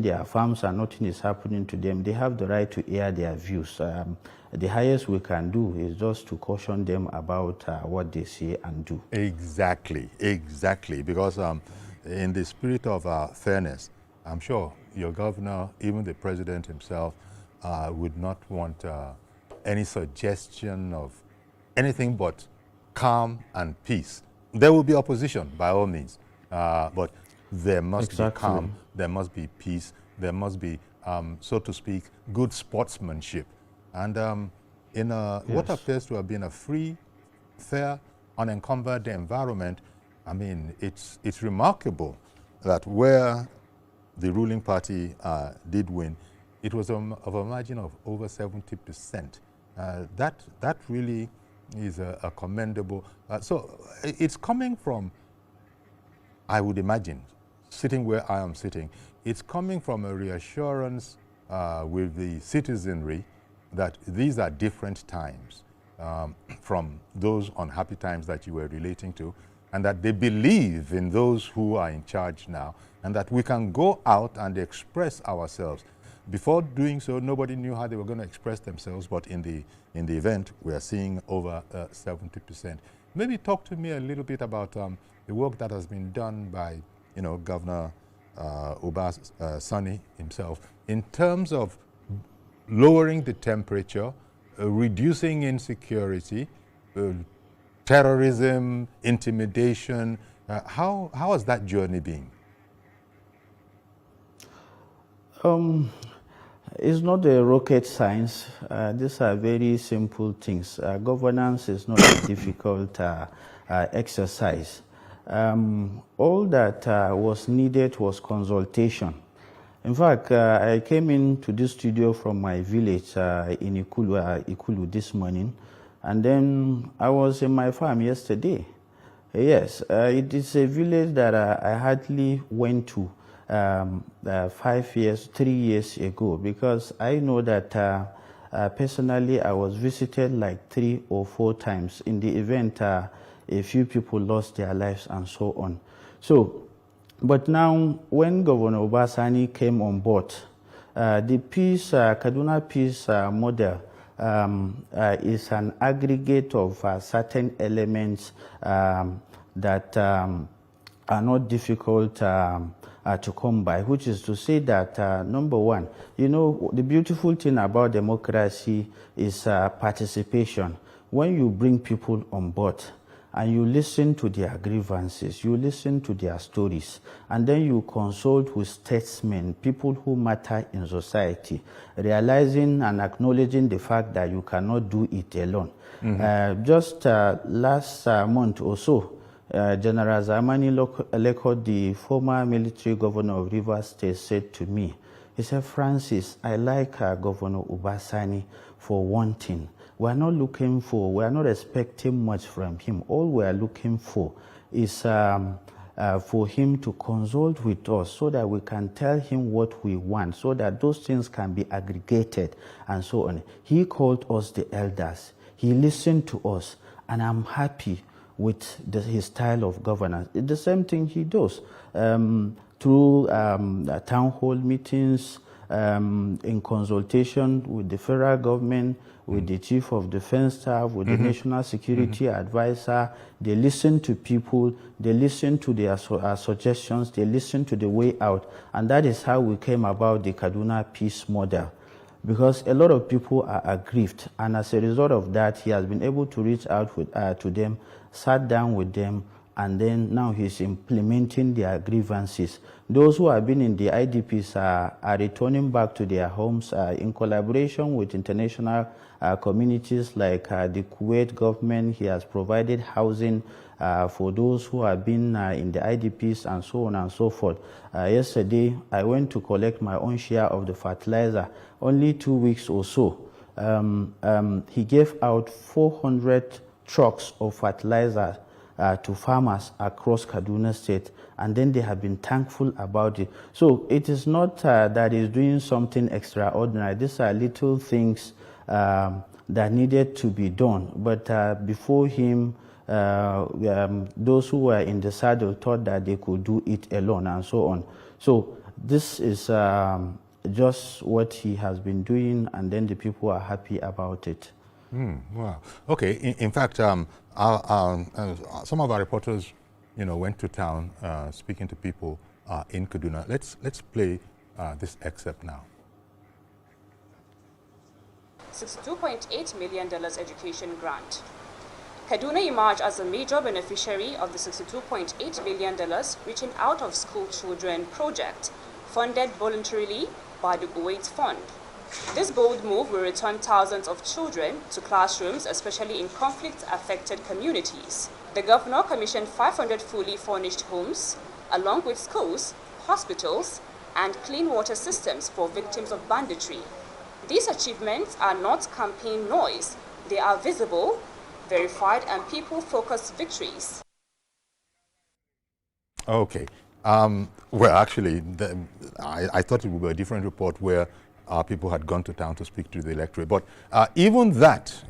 their farms and nothing is happening to them, they have the right to air their views. The highest we can do is just to caution them about what they say and do. Exactly, exactly. Because in the spirit of fairness, I'm sure your governor, even the president himself, would not want any suggestion of anything but calm and peace. There will be opposition, by all means, but there must be calm, there must be peace, there must be, so to speak, good sportsmanship. And in what appears to have been a free, fair, unencumbered environment, I mean, it's remarkable that where the ruling party did win, it was of a margin of over 70%. That really is a commendable. So it's coming from, I would imagine, sitting where I am sitting, it's coming from a reassurance with the citizenry that these are different times from those unhappy times that you were relating to, and that they believe in those who are in charge now, and that we can go out and express ourselves. Before doing so, nobody knew how they were going to express themselves, but in the event, we are seeing over 70%. Maybe talk to me a little bit about the work that has been done by, Governor Uba Sani himself in terms of lowering the temperature, reducing insecurity, terrorism, intimidation. How has that journey been? It's not a rocket science. These are very simple things. Governance is not a difficult exercise. All that was needed was consultation. In fact, I came into this studio from my village in Ikulu this morning, and then I was in my farm yesterday. Yes, it is a village that I hardly went to 3 years ago, because I know that personally I was visited like 3 or 4 times. In the event, a few people lost their lives and so on. So, but now when Governor Uba Sani came on board, the peace, Kaduna peace model is an aggregate of certain elements that are not difficult to come by, which is to say that, number one, the beautiful thing about democracy is participation. When you bring people on board and you listen to their grievances, you listen to their stories, and then you consult with statesmen, people who matter in society, realizing and acknowledging the fact that you cannot do it alone. Just last month or so, General Zamani Lekot, the former military governor of Rivers State, said to me, he said, Francis, I like Governor Uba Sani for one thing. We're not expecting much from him. All we're looking for is for him to consult with us so that we can tell him what we want, so that those things can be aggregated and so on. He called us the elders. He listened to us, and I'm happy with his style of governance. It's the same thing he does through town hall meetings, in consultation with the federal government, with the chief of defense staff, with the national security advisor. They listen to people, they listen to their suggestions, they listen to the way out. And that is how we came about the Kaduna peace model. Because a lot of people are aggrieved, and as a result of that, he has been able to reach out to them, sat down with them, and then now he's implementing their grievances. Those who have been in the IDPs are returning back to their homes in collaboration with international communities like the Kuwait government. He has provided housing for those who have been in the IDPs and so on and so forth. Yesterday, I went to collect my own share of the fertilizer. Only 2 weeks or so, he gave out 400 trucks of fertilizer to farmers across Kaduna State, and then they have been thankful about it. So it is not that he's doing something extraordinary. These are little things that needed to be done. But before him, those who were in the saddle thought that they could do it alone and so on. So this is just what he has been doing, and then the people are happy about it. Wow. Okay. In fact, some of our reporters, went to town speaking to people in Kaduna. Let's play this excerpt now. $62.8 million education grant. Kaduna emerged as a major beneficiary of the $62.8 million Reaching Out of School Children project, funded voluntarily by the Kuwait Fund. This bold move will return thousands of children to classrooms, especially in conflict-affected communities. The governor commissioned 500 fully furnished homes, along with schools, hospitals, and clean water systems for victims of banditry. These achievements are not campaign noise. They are visible, verified, and people-focused victories. Okay. Well, actually, I thought it would be a different report where people had gone to town to speak to the electorate. But even that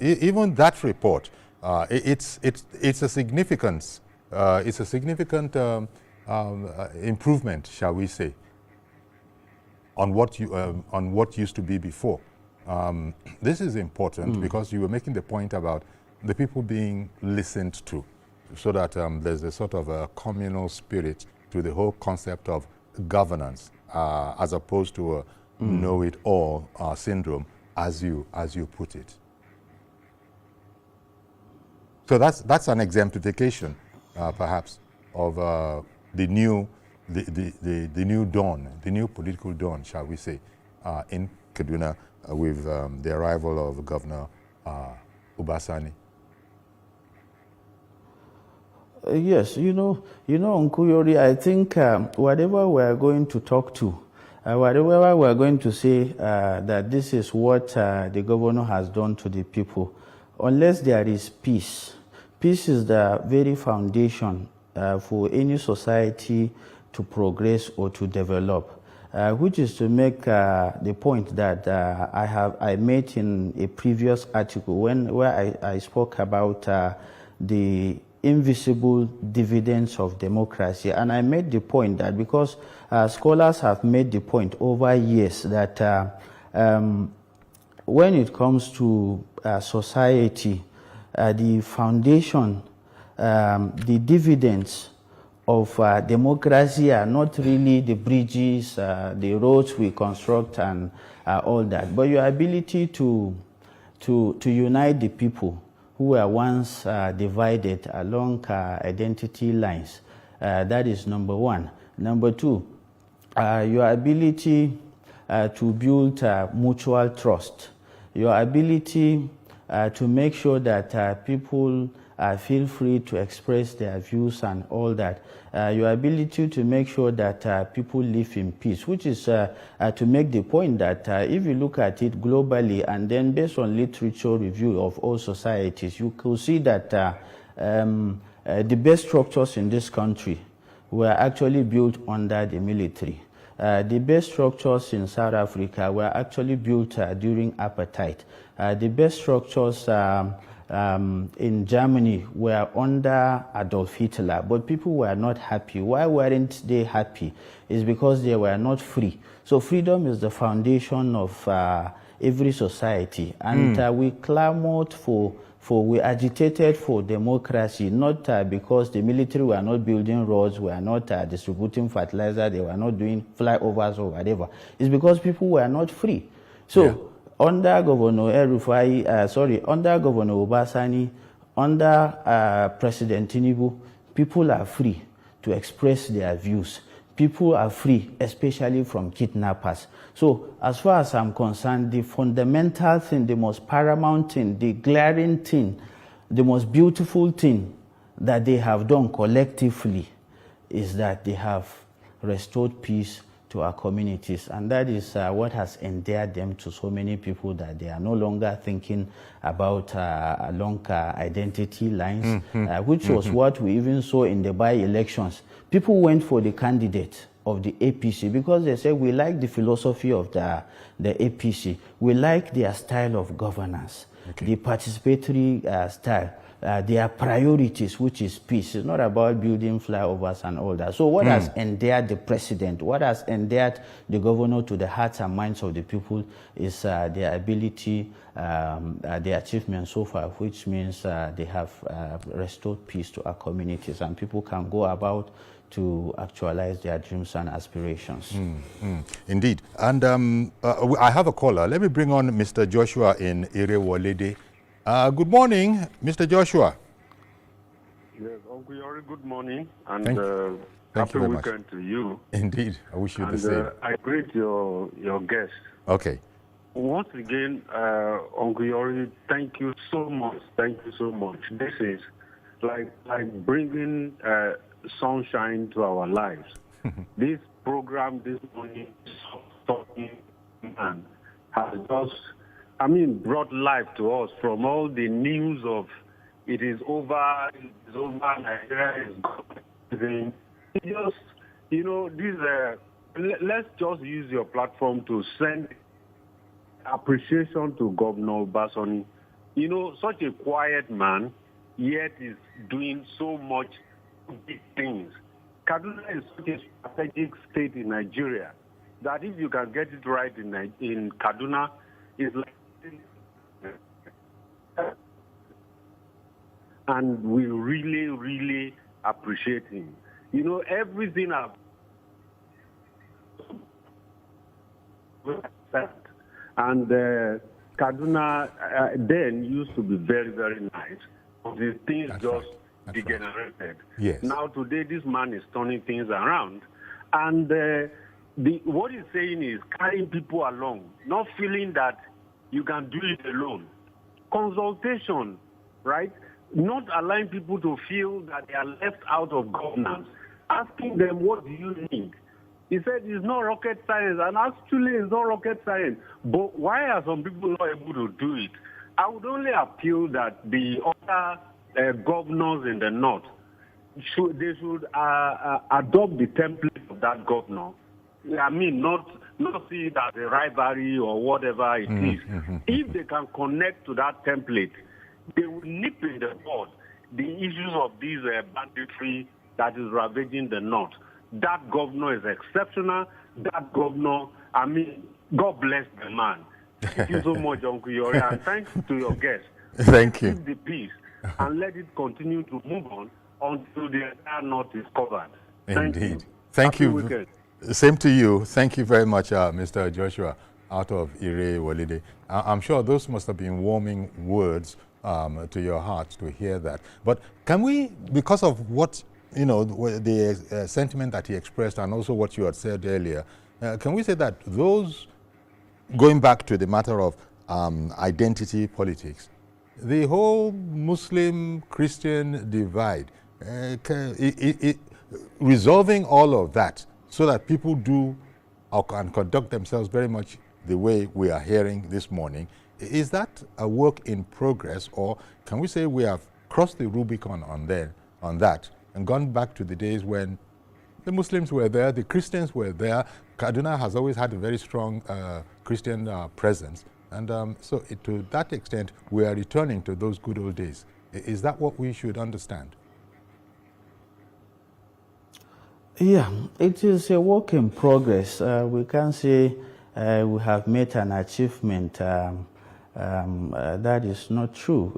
report, it's a significant improvement, shall we say, on what used to be before. This is important because you were making the point about the people being listened to, so that there's a sort of a communal spirit to the whole concept of governance, as opposed to a know-it-all syndrome, as you put it. So that's an exemplification, perhaps, of the new dawn, the new political dawn, shall we say, in Kaduna, with the arrival of Governor Ubasani. Yes, Nkuyori, I think whatever we are going to talk to, whatever we are going to say that this is what the governor has done to the people, unless there is peace. Peace is the very foundation for any society to progress or to develop, which is to make the point that I made in a previous article where I spoke about the invisible dividends of democracy. And I made the point that because scholars have made the point over years that when it comes to society, the foundation, the dividends of democracy are not really the bridges, the roads we construct and all that, but your ability to unite the people who were once divided along identity lines. That is number one. Number two, your ability to build mutual trust. Your ability to make sure that people feel free to express their views and all that. Your ability to make sure that people live in peace, which is to make the point that if you look at it globally and then based on literature review of all societies, you could see that the best structures in this country were actually built under the military. The best structures in South Africa were actually built during apartheid. The best structures in Germany were under Adolf Hitler, but people were not happy. Why weren't they happy? It's because they were not free. So freedom is the foundation of every society, and we clamored we agitated for democracy, not because the military were not building roads, were not distributing fertilizer, they were not doing flyovers or whatever. It's because people were not free. So under Governor under Governor Ubasani, under President Tinubu, people are free to express their views. People are free, especially from kidnappers. So as far as I'm concerned, the fundamental thing, the most paramount thing, the glaring thing, the most beautiful thing that they have done collectively is that they have restored peace to our communities, and that is what has endeared them to so many people, that they are no longer thinking about along identity lines, which was what we even saw in the by-elections. People went for the candidate of the APC because they said, we like the philosophy of the APC, we like their style of governance, the participatory style. their priorities, which is peace. It's not about building flyovers and all that. So what has endeared the president, what has endeared the governor to the hearts and minds of the people is their ability, their achievements so far, which means they have restored peace to our communities, and people can go about to actualize their dreams and aspirations. Indeed. And I have a caller. Let me bring on Mr. Joshua in Irewolede. Good morning, Mr. Joshua. Yes, Uncle Yori, good morning, and Thank happy you very weekend much. to you. Indeed, I wish you the same. I greet your guest. Okay. Once again, Uncle Yori, thank you so much. Thank you so much. This is like bringing sunshine to our lives. This program this morning, talking and has just, brought life to us from all the news of it is over, Nigeria is gone. It just, let's just use your platform to send appreciation to Governor Basoni. Such a quiet man, yet is doing so much big things. Kaduna is such a strategic state in Nigeria that if you can get it right in Kaduna, it's like, and we really, really appreciate him. Everything I've and Kaduna then used to be very, very nice. The things That's just right. That's degenerated. right. Yes. Now today, this man is turning things around, and what he's saying is carrying people along, not feeling that you can do it alone. Consultation, right? Not allowing people to feel that they are left out of governance. Asking them, what do you need? He said it's not rocket science, and actually it's not rocket science. But why are some people not able to do it? I would only appeal that the other governors in the north, they should adopt the template of that governor. Not see it as a rivalry or whatever it is. If they can connect to that template, they will nip in the bud the issues of these banditry that is ravaging the north. That governor is exceptional. That governor, God bless the man. Thank you so much, Uncle Yori, and thanks to your guests. Thank you. Keep the peace and let it continue to move on until the entire north is covered. Thank Indeed. you. Thank Happy you. weekend. Same to you. Thank you very much, Mr. Joshua, out of Irewolede. I'm sure those must have been warming words to your heart to hear that. But can we, because of what, the sentiment that he expressed and also what you had said earlier, can we say that those, going back to the matter of identity politics, the whole Muslim-Christian divide, resolving all of that so that people do or can conduct themselves very much the way we are hearing this morning, is that a work in progress, or can we say we have crossed the Rubicon on that and gone back to the days when the Muslims were there, the Christians were there? Kaduna has always had a very strong Christian presence, and so to that extent we are returning to those good old days. Is that what we should understand? Yeah, it is a work in progress. We can't say we have made an achievement. That is not true.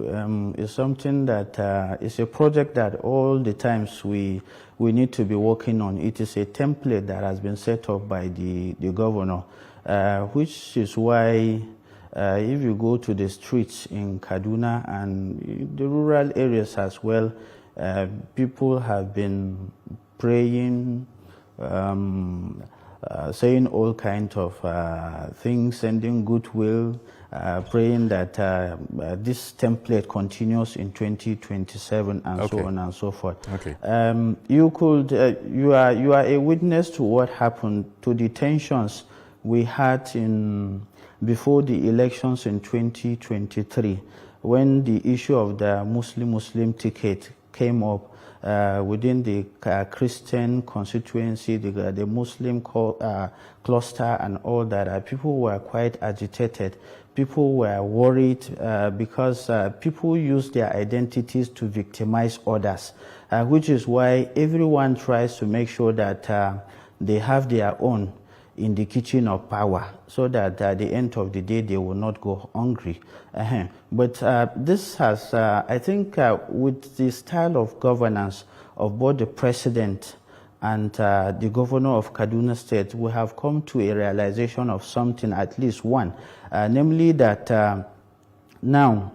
It's something that is a project that all the times we need to be working on. It is a template that has been set up by the governor, which is why if you go to the streets in Kaduna and the rural areas as well, people have been praying, saying all kinds of things, sending goodwill, praying that this template continues in 2027 and so on and so forth. Okay. You are a witness to what happened, to the tensions we had before the elections in 2023, when the issue of the Muslim ticket came up. within the Christian constituency, the Muslim cluster and all that. People were quite agitated. People were worried because people use their identities to victimize others, which is why everyone tries to make sure that they have their own in the kitchen of power, so that at the end of the day they will not go hungry. But this has, I think, with the style of governance of both the president and the governor of Kaduna State, we have come to a realization of something, at least one, namely that now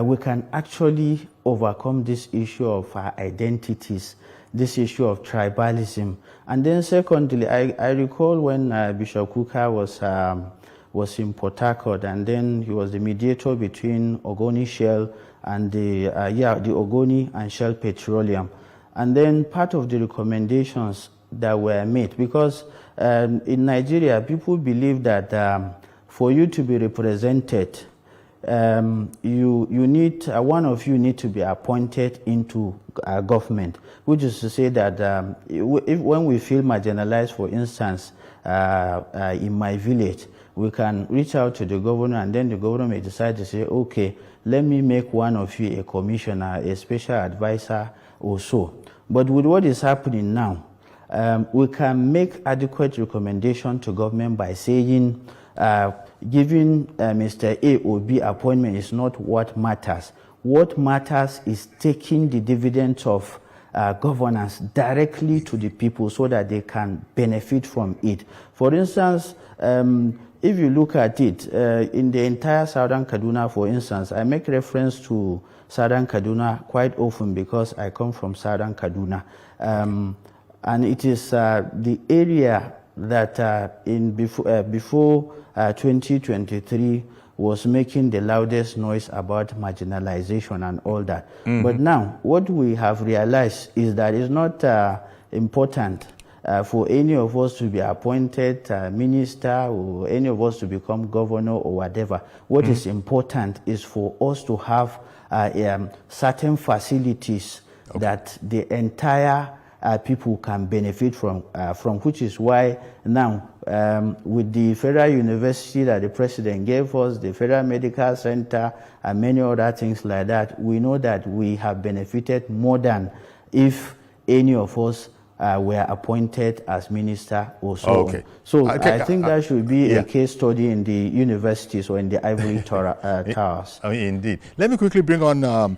we can actually overcome this issue of identities, this issue of tribalism. And then secondly, I recall when Bishop Kuka was in Port Harcourt, and then he was the mediator between Ogoni Shell and the Ogoni and Shell Petroleum. And then part of the recommendations that were made, because in Nigeria, people believe that for you to be represented, you need, one of you need to be appointed into government, which is to say that when we feel marginalized, for instance, in my village, we can reach out to the governor, and then the governor may decide to say, okay, let me make one of you a commissioner, a special advisor or so. But with what is happening now, we can make adequate recommendation to government by saying, giving Mr. A or B appointment is not what matters. What matters is taking the dividends of governance directly to the people so that they can benefit from it. For instance, if you look at it, in the entire Southern Kaduna, for instance, I make reference to Southern Kaduna quite often because I come from Southern Kaduna. And it is the area that before 2023 was making the loudest noise about marginalization and all that. Mm-hmm. But now, what we have realized is that it's not important for any of us to be appointed minister or any of us to become governor or whatever. What is important is for us to have certain facilities that the entire people can benefit from, which is why now with the federal university that the president gave us, the federal medical center, and many other things like that, we know that we have benefited more than if any of us were appointed as minister or so. Okay. So I think that should be a case study in the universities or in the ivory towers. Indeed. Let me quickly bring on,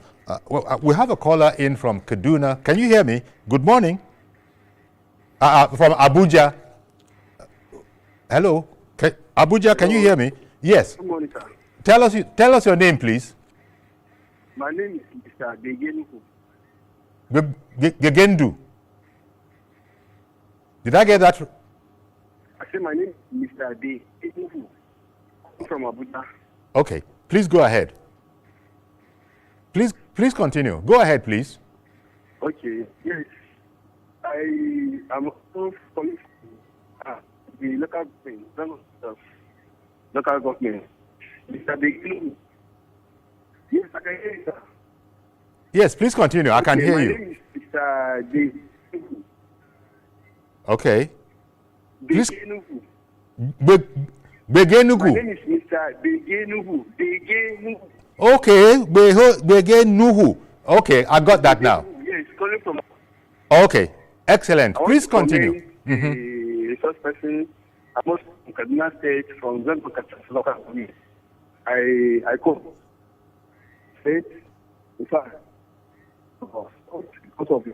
we have a caller in from Kaduna. Can you hear me? Good morning. From Abuja. Hello. Abuja, can you hear me? Yes. Good morning, sir. Tell us your name, please. My name is Mr. Gegendu. Did I get that? I said my name is Mr. Gegendu from Abuja. Okay. Please go ahead. Please continue. Go ahead, please. Okay. Yes. I am also calling the local government. Mr. Gegendu. Yes, I can hear you, sir. Yes, please continue. I can hear you. My name is Mr. Gegendu. Okay. Please. Begenugu. My name is Mr. Begenugu. Okay, Begenugu. Okay, I got that now. Yes, calling from. Okay, excellent. Please continue. The resource person, I'm also from Kaduna State, from Zambia local government. I come. State, in fact, because of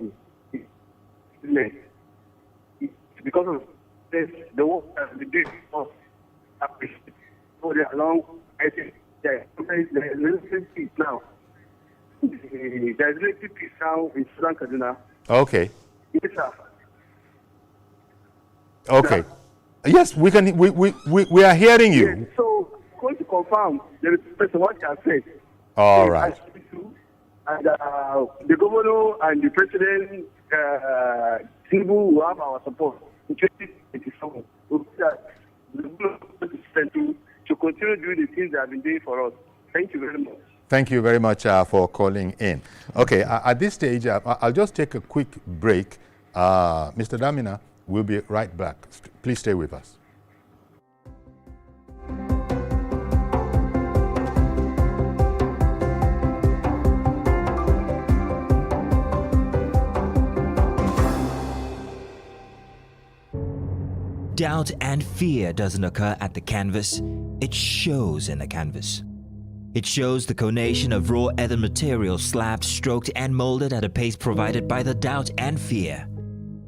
because of this, the work that we did for the long, I think there's relative peace now. There's relative peace now in Southern Kaduna. Okay. Yes, sir. Okay. Yes, we can. We are hearing you. Yes, so, going to confirm the person what you have said. All right. And the governor and the president, Tinubu will have our support in 2027. To continue doing the things they have been doing for us. Thank you very much. Thank you very much for calling in. Okay, at this stage, I'll just take a quick break. Mr. Damina, we'll be right back. Please stay with us. Doubt and fear doesn't occur at the canvas, it shows in the canvas. It shows the conation of raw earthen material slabbed, stroked and molded at a pace provided by the doubt and fear.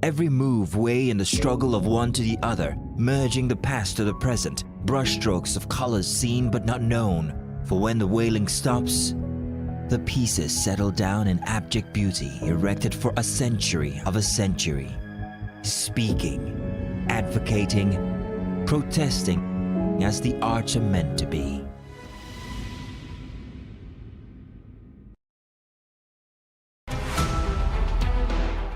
Every move way in the struggle of one to the other, merging the past to the present, brushstrokes of colors seen but not known. For when the wailing stops, the pieces settle down in abject beauty erected for a century of a century. Speaking, advocating, protesting as the arts are meant to be.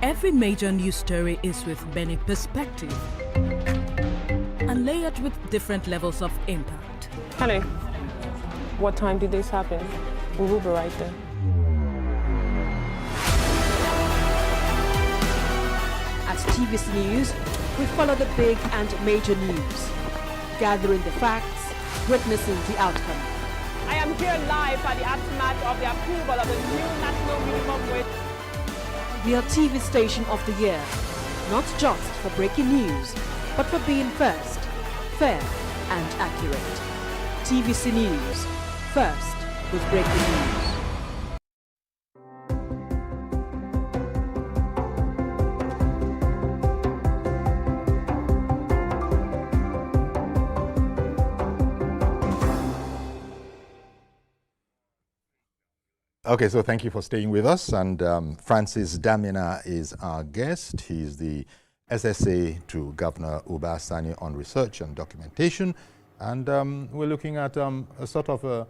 Every major news story is with many perspectives and layered with different levels of impact. Hello. What time did this happen? We will be right there. At TVC News, we follow the big and major news, gathering the facts, witnessing the outcome. I am here live at the aftermath of the approval of the new national minimum wage. We are TV Station of the Year, not just for breaking news, but for being first, fair and accurate. TVC News, first with breaking news. Okay, so thank you for staying with us. And Francis Damina is our guest. He's the SSA to Governor Uba Sani on research and documentation. And we're looking at a sort of a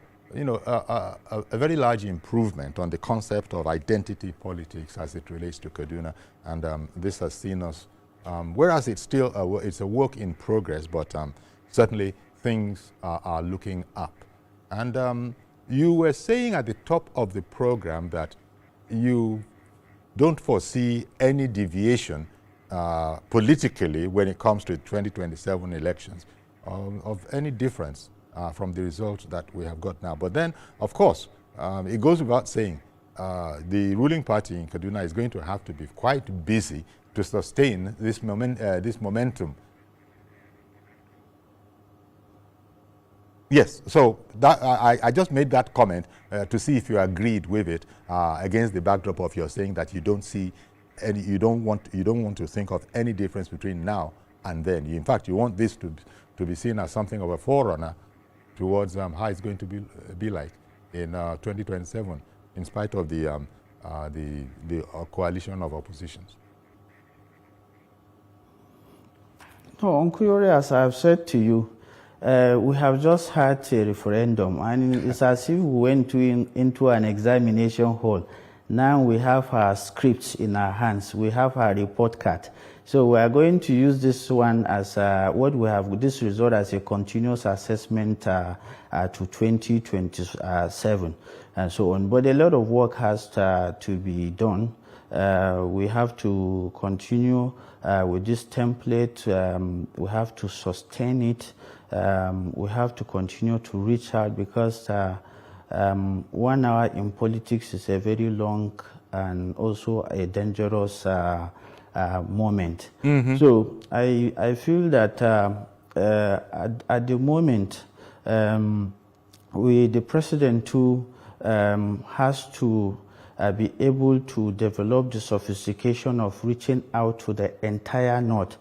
very large improvement on the concept of identity politics as it relates to Kaduna. And this has seen us, whereas it's still it's a work in progress, but certainly things are looking up. And you were saying at the top of the program that you don't foresee any deviation politically when it comes to 2027 elections of any difference from the results that we have got now. But then, of course, it goes without saying, the ruling party in Kaduna is going to have to be quite busy to sustain this momentum. Yes, so that, I just made that comment to see if you agreed with it against the backdrop of your saying that you don't see any, you don't want to think of any difference between now and then. In fact, you want this to be seen as something of a forerunner towards how it's going to be like in 2027, in spite of the coalition of oppositions. No, Uncle Yori, as I've said to you, we have just had a referendum, and it's as if we went into an examination hall. Now we have our scripts in our hands. We have our report card. So we are going to use this one as what we have, this result as a continuous assessment to 2027 and so on. But a lot of work has to be done. We have to continue with this template. We have to sustain it. We have to continue to reach out, because 1 hour in politics is a very long and also a dangerous moment. Mm-hmm. So I feel that at the moment, the president too has to be able to develop the sophistication of reaching out to the entire North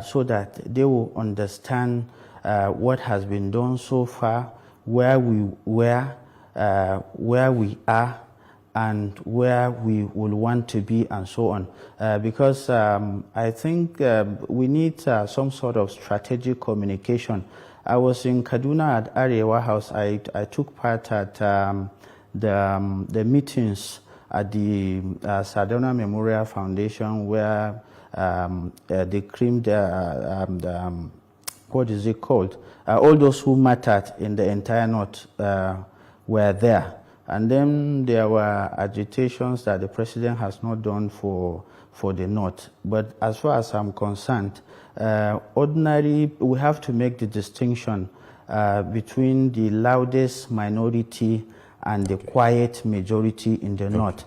so that they will understand what has been done so far, where we are, and where we will want to be, and so on. Because I think we need some sort of strategic communication. I was in Kaduna at Arewa House. I took part at the meetings at the Sadona Memorial Foundation, where they creamed what is it called? All those who mattered in the entire North were there. And then there were agitations that the president has not done for the North. But as far as I'm concerned, we have to make the distinction between the loudest minority and the quiet majority in the North.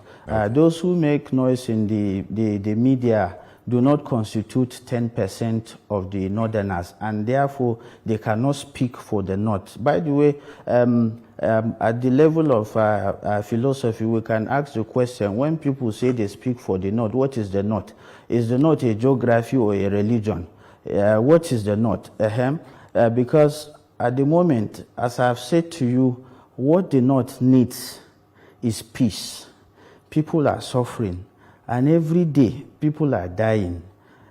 Those who make noise in the media do not constitute 10% of the Northerners, and therefore they cannot speak for the North. By the way, at the level of philosophy, we can ask the question, when people say they speak for the North, what is the North? Is the North a geography or a religion? What is the North? Because at the moment, as I've said to you, what the North needs is peace. People are suffering, and every day people are dying.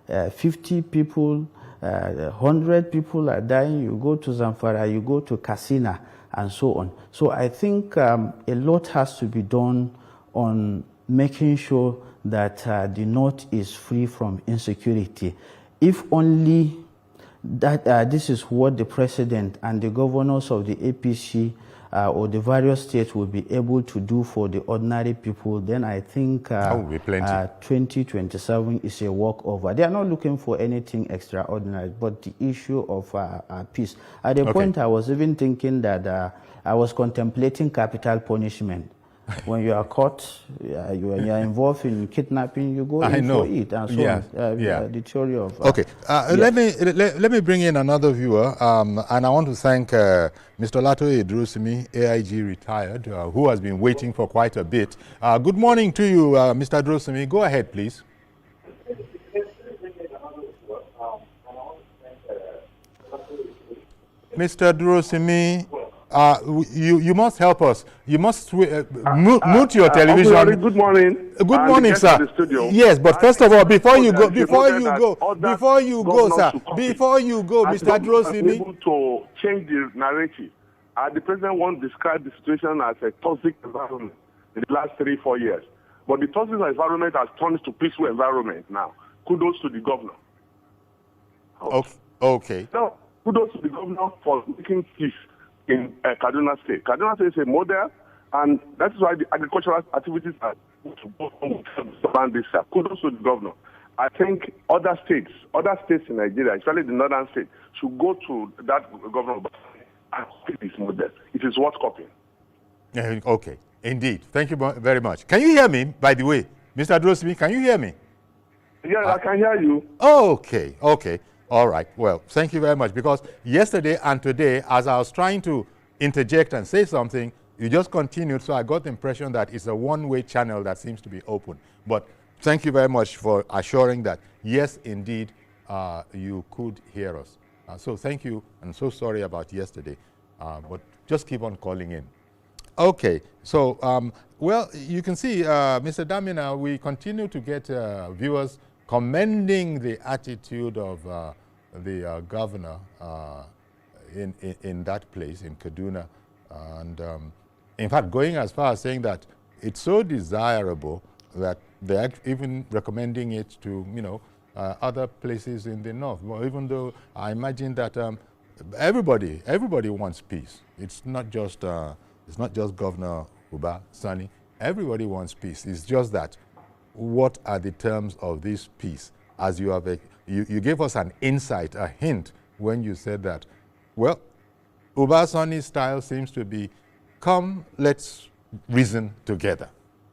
50 people, 100 people are dying. You go to Zamfara, you go to Katsina, and so on. So I think a lot has to be done on making sure that the North is free from insecurity. If only that this is what the president and the governors of the APC or the various states will be able to do for the ordinary people, then I think 2027 is a walkover. They are not looking for anything extraordinary, but the issue of peace. At the point, I was even thinking that I was contemplating capital punishment. When you are caught, you are involved in kidnapping, you go in for it, and so on. The theory of... let me bring in another viewer, and I want to thank Mr. Lato Idrusimi, AIG retired, who has been waiting for quite a bit. Good morning to you, Mr. Idrusimi. Go ahead, please. Mr. Idrusimi, you must help us. You must mute your television. Good morning. Good morning, sir. Yes, but first of all, before you go, Mr. Idrusimi, able to change the narrative. The president won't describe the situation as a toxic environment in the last 3-4 years, but the toxic environment has turned to peaceful environment now. Kudos to the governor. Okay. No, kudos to the governor for making peace in Kaduna State. Kaduna State is a model, and that's why the agricultural activities are around this. Kudos to the governor. I think other states in Nigeria, especially the northern states, should go to that governor and copy this model. It is worth copying. Okay, indeed. Thank you very much. Can you hear me, by the way? Mr. Idrusimi, can you hear me? Yeah, I can hear you. Okay. All right. Well, thank you very much, because yesterday and today, as I was trying to interject and say something, you just continued, so I got the impression that it's a one-way channel that seems to be open. But thank you very much for assuring that, yes, indeed, you could hear us. So thank you, and so sorry about yesterday, but just keep on calling in. Okay, so, well, you can see, Mr. Damina, we continue to get viewers commending the attitude of the governor in that place, in Kaduna, and in fact going as far as saying that it's so desirable that they're even recommending it to, other places in the north. Well, even though I imagine that everybody wants peace. It's not just Governor Uba Sani. Everybody wants peace. It's just that, what are the terms of this peace? As you have, you gave us an insight, a hint, when you said that, well, Uba Sani's style seems to be, come, let's reason together.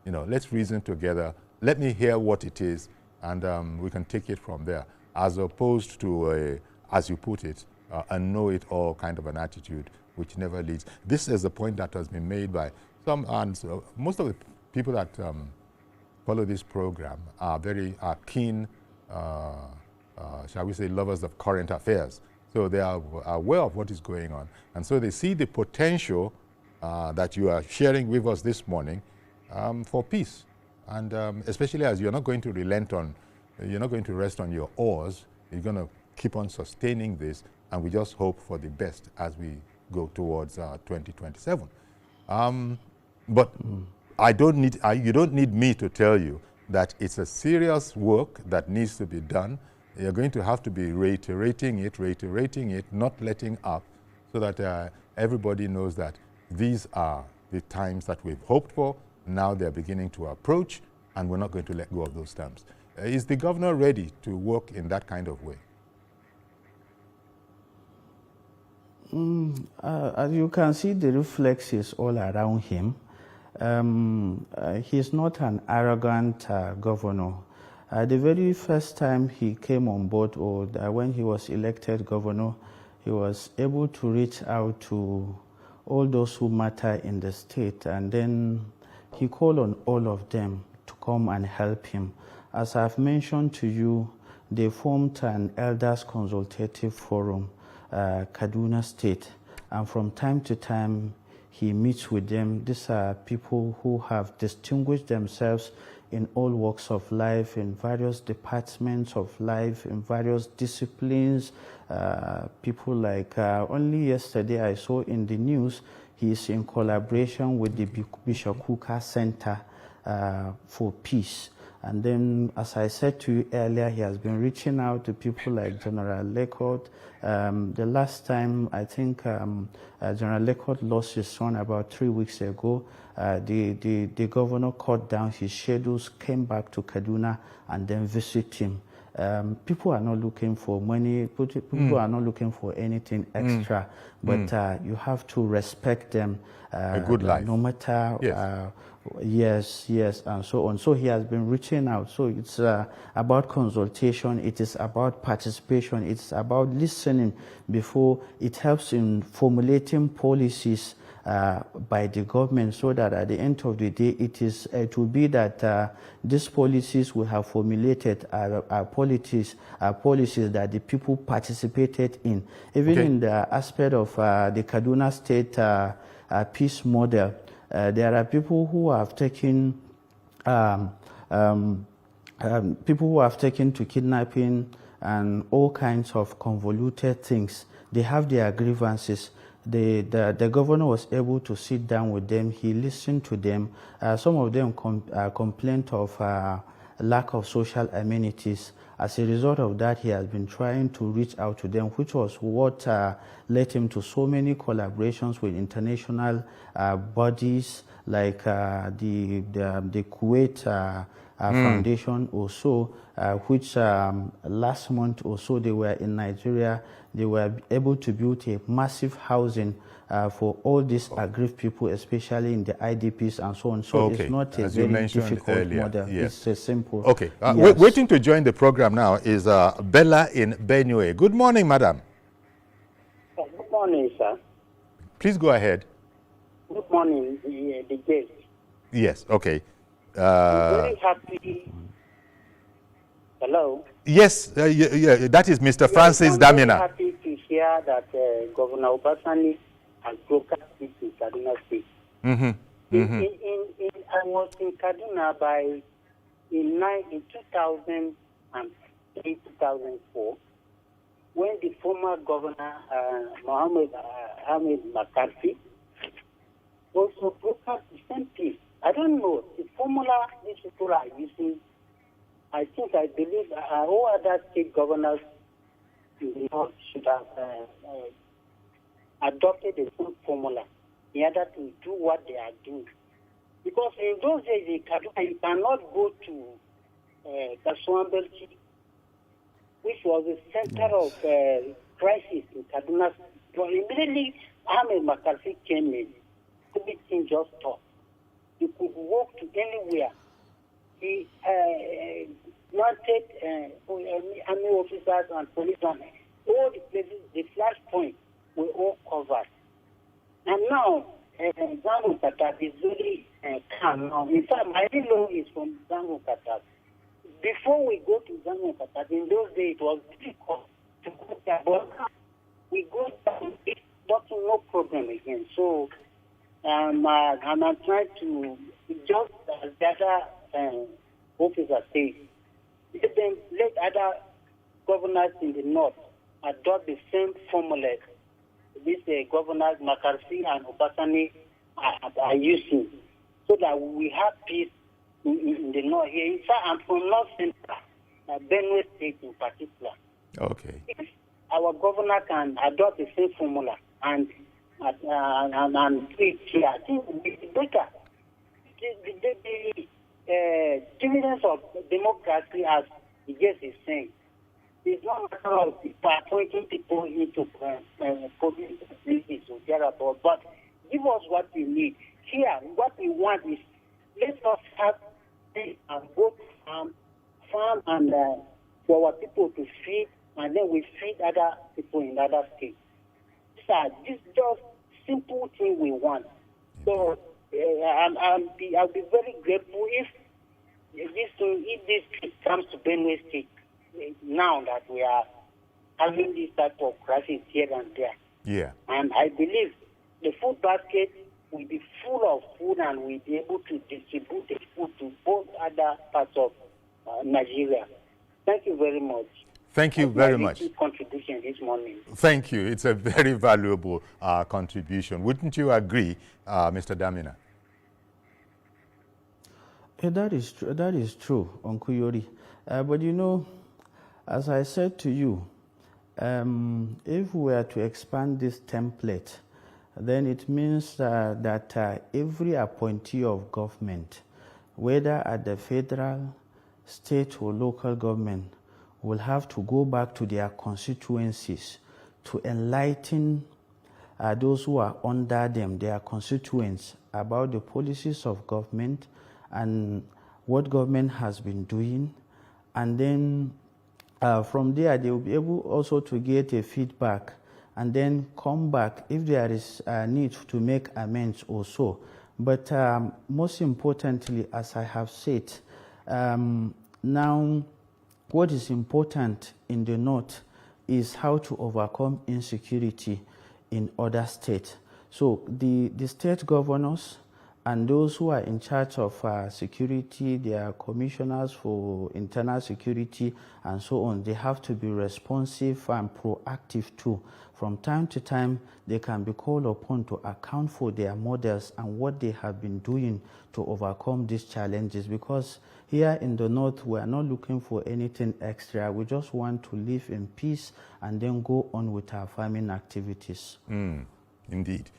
Let's reason together. Let me hear what it is, and we can take it from there, as opposed to, as you put it, a know-it-all kind of an attitude, which never leads. This is a point that has been made by some, and most of the people that follow this program are very keen, shall we say, lovers of current affairs. So they are aware of what is going on. And so they see the potential that you are sharing with us this morning for peace. And especially as you're not going to relent on, you're not going to rest on your oars, you're going to keep on sustaining this, and we just hope for the best as we go towards 2027. But you don't need me to tell you that it's a serious work that needs to be done. You're going to have to be reiterating it, not letting up, so that everybody knows that these are the times that we've hoped for. Now they're beginning to approach, and we're not going to let go of those terms. Is the governor ready to work in that kind of way? As you can see, the reflexes all around him. He's not an arrogant governor. The very first time he came on board, or when he was elected governor, he was able to reach out to all those who matter in the state, and then he called on all of them to come and help him. As I've mentioned to you, they formed an elders consultative forum, Kaduna State, and from time to time he meets with them. These are people who have distinguished themselves in all walks of life, in various departments of life, in various disciplines. People like, only yesterday I saw in the news, he's in collaboration with the Bishop Kuka Center for Peace. And then, as I said to you earlier, he has been reaching out to people like General Lecord. The last time, I think General Lecord lost his son about 3 weeks ago. The governor cut down his schedules, came back to Kaduna, and then visited him. People are not looking for money, people are not looking for anything extra, but you have to respect them. A good life. No matter, yes. yes, and so on. So he has been reaching out. So it's about consultation, it is about participation, it's about listening before. It helps in formulating policies by the government, so that at the end of the day, it will be that these policies we have formulated are policies that the people participated in. Even in the aspect of the Kaduna State peace model, there are people who have taken to kidnapping and all kinds of convoluted things. They have their grievances. The governor was able to sit down with them. He listened to them. Some of them complained of lack of social amenities. As a result of that, he has been trying to reach out to them, which was what led him to so many collaborations with international bodies like the Kuwait Foundation also, which last month or so they were in Nigeria. They were able to build a massive housing for all these aggrieved people, especially in the IDPs and so on. So it's not a very difficult model. Yes. It's a simple. Okay. Yes. Waiting to join the program now is Bella in Benue. Good morning, madam. Good morning, sir. Please go ahead. Good morning, the guest. Yes, okay. I'm very happy. Hello? Yes, that is Mr. Francis Damina. I'm very happy to hear that Governor Obasani has broken peace in Kaduna State. I was in Kaduna in 2003, 2004, when the former governor, Mohammed McCarthy, also broke up the same peace. I don't know, the formula these people are using, I believe all other state governors in the north should have adopted the same formula in order to do what they are doing. Because in those days in Kaduna, you cannot go to Kasuambelchi, which was the center of crisis in Kaduna. But immediately, Ahmed McCarthy came in, everything just stopped. You could walk to anywhere. He wanted army officers and policemen. All the places, the flashpoints were all covered. And now, Zango Katab is very calm now. In fact, my in-law is from Zango Katab. Before we go to Zango Katab, in those days it was difficult to go there, but we go there, it's no problem again. So, I'm trying to, just as the other officers say, let other governors in the north adopt the same formula these governors, McCarthy and Obasani, are using, so that we have peace in the north here. In fact, I'm from North Central, Benue State in particular. Okay. If our governor can adopt the same formula and treat here, I think breaker. The dividends of democracy, as the guest is saying, is not a matter of appointing people into public places or thereabout, but give us what we need. Here, what we want is let us have and go to farm and for our people to feed, and then we feed other people in other states. This is just simple thing we want. So I'll be very grateful if this comes to Benue State now that we are having this type of crisis here and there. Yeah. And I believe the food basket will be full of food and we'll be able to distribute the food to both other parts of Nigeria. Thank you very much. Thank you very much. Contribution this morning. Thank you. It's a very valuable contribution. Wouldn't you agree, Mr. Damina? That is true. That is true, Uncle Yori. But you know, as I said to you, if we were to expand this template, then it means that every appointee of government, whether at the federal, state, or local government, will have to go back to their constituencies to enlighten those who are under them, their constituents, about the policies of government and what government has been doing. And then from there, they will be able also to get a feedback and then come back if there is a need to make amends or so. But most importantly, as I have said, now what is important in the north is how to overcome insecurity in other states. So the state governors and those who are in charge of security, they are commissioners for internal security and so on, they have to be responsive and proactive too. From time to time, they can be called upon to account for their models and what they have been doing to overcome these challenges, because here in the north, we are not looking for anything extra. We just want to live in peace and then go on with our farming activities. Indeed.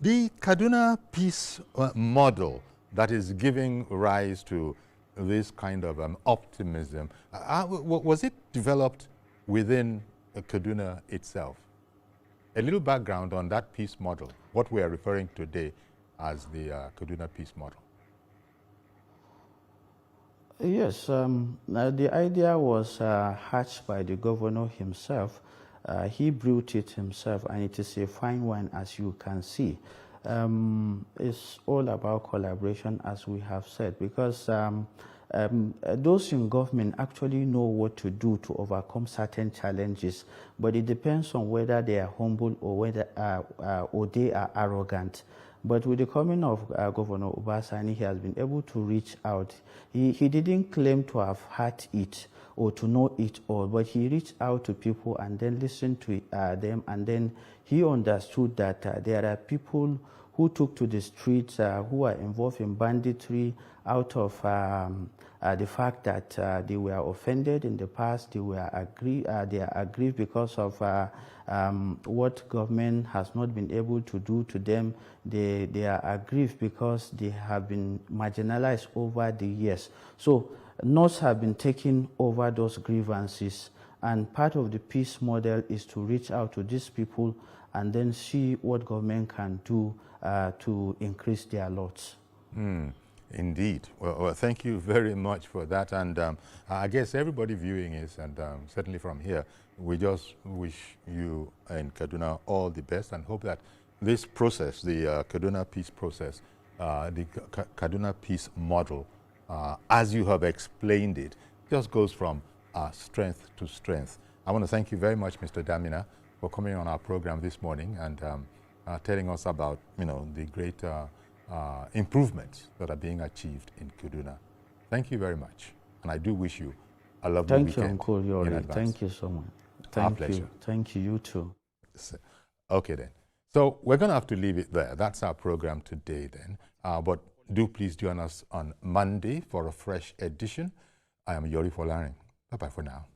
The Kaduna peace model that is giving rise to this kind of optimism, was it developed within Kaduna itself? A little background on that peace model, what we are referring to today as the Kaduna peace model. Yes, the idea was hatched by the governor himself. He brewed it himself, and it is a fine wine, as you can see. It's all about collaboration, as we have said, because those in government actually know what to do to overcome certain challenges, but it depends on whether they are humble or whether or they are arrogant. But with the coming of Governor Obasani, he has been able to reach out. He didn't claim to have had it or to know it all, but he reached out to people and then listened to them, and then he understood that there are people who took to the streets who are involved in banditry out of the fact that they were offended in the past. They are aggrieved because of what government has not been able to do to them. They are aggrieved because they have been marginalized over the years. So Norths have been taking over those grievances, and part of the peace model is to reach out to these people and then see what government can do to increase their lots. Indeed. Well, thank you very much for that. And I guess everybody viewing is, and certainly from here, we just wish you in Kaduna all the best and hope that this process, the Kaduna peace process, the Kaduna peace model, as you have explained it, just goes from strength to strength. I want to thank you very much, Mr. Damina, for coming on our program this morning and telling us about, the great improvements that are being achieved in Kaduna. Thank you very much, and I do wish you a lovely weekend. Thank you, Uncle Yori. Thank you so much. Thank you. Pleasure. Thank you. You too. Okay then. So we're going to have to leave it there. That's our program today then. But do please join us on Monday for a fresh edition. I am Yori Folarin. Bye-bye for now.